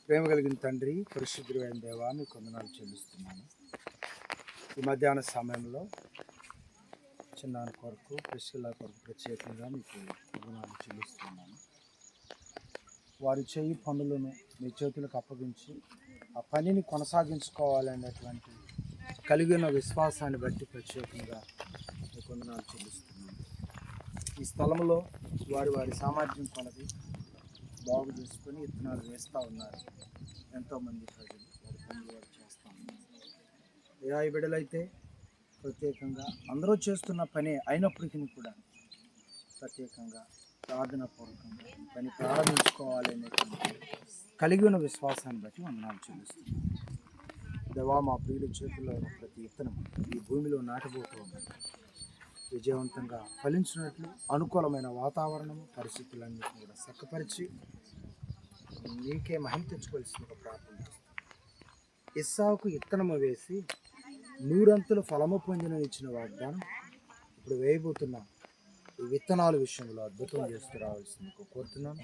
ప్రేమ కలిగిన తండ్రి, పరిశుద్ధుడైన దేవా, మీకు వందనాలు చెల్లిస్తున్నాను. ఈ మధ్యాహ్న సమయంలో చిన్నాని కొరకు, ప్రిస్కిల్లా కొరకు ప్రత్యేకంగా మీకు వందనాలు చెల్లిస్తున్నాను. వారి చేయి పనులను మీ చేతులకు అప్పగించి ఆ పనిని కొనసాగించుకోవాలనేటువంటి కలిగిన విశ్వాసాన్ని బట్టి ప్రత్యేకంగా మీకు వందనాలు చెల్లిస్తున్నాను. ఈ స్థలంలో వారి సామర్థ్యం కొలది బాగు చేసుకొని విత్తనాలు వేస్తూ ఉన్నారు. ఎంతోమంది ప్రజలు వారి పనులు వారు చేస్తూ ఉన్నారు. ఏ బిడ్డలైతే ప్రత్యేకంగా అందరూ చేస్తున్న పనే అయినప్పటికీ కూడా ప్రత్యేకంగా ప్రార్థనాపూర్వకంగా పని ప్రారంభించుకోవాలనేటువంటి కలిగి ఉన్న విశ్వాసాన్ని బట్టి వందనాలు చెల్లిస్తున్నాం. దేవా, మా ప్రియుల చేతుల్లో ఉన్న ప్రతి విత్తనం ఈ భూమిలో నాటబోతూ ఉన్నది. విజయవంతంగా ఫలించినట్లు అనుకూలమైన వాతావరణం పరిస్థితులన్నింటినీ కూడా చక్కపరిచి నీకే మహిమ తెచ్చుకోవాల్సిన ప్రార్థన చేస్తాం. ఇస్సాకు విత్తనము వేసి 100 ఫలము పొందిన ఇచ్చిన వాగ్దానం ఇప్పుడు వేయబోతున్న ఈ విత్తనాల విషయంలో అద్భుతం చేస్తూ రావాల్సింది కోరుతున్నాను.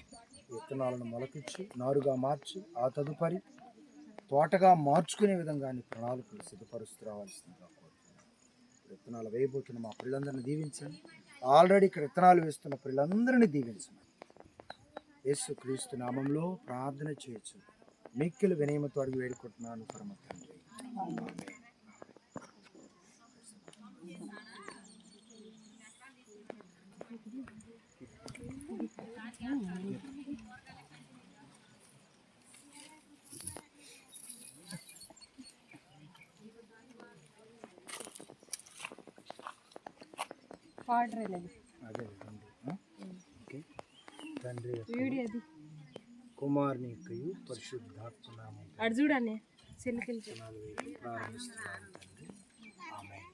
విత్తనాలను మొలకిచ్చి నారుగా మార్చి ఆ తదుపరి తోటగా మార్చుకునే విధంగా ప్రణాళికలు సిద్ధపరుస్తూ రావాల్సిందిగా కోరుతున్నాను. విత్తనాలు వేయబోతున్న మా పిల్లలందరినీ దీవించండి. ఆల్రెడీ ఇక్కడ విత్తనాలు వేస్తున్న పిల్లలందరినీ దీవించండి. యేసు క్రీస్తు నామంలో ప్రార్థన చేయొచ్చు. మిక్కిలి వినయమతో అడిగి వేడుకుంటున్నాను పరమ తండ్రి. ఆమేన్. అదే ఓకే. తండ్రి కుమారుని యొక్కయు పరిశుద్ధాత్మ నామమున చూడండి ప్రారంభిస్తున్నాను తండ్రి. ఆమేన్.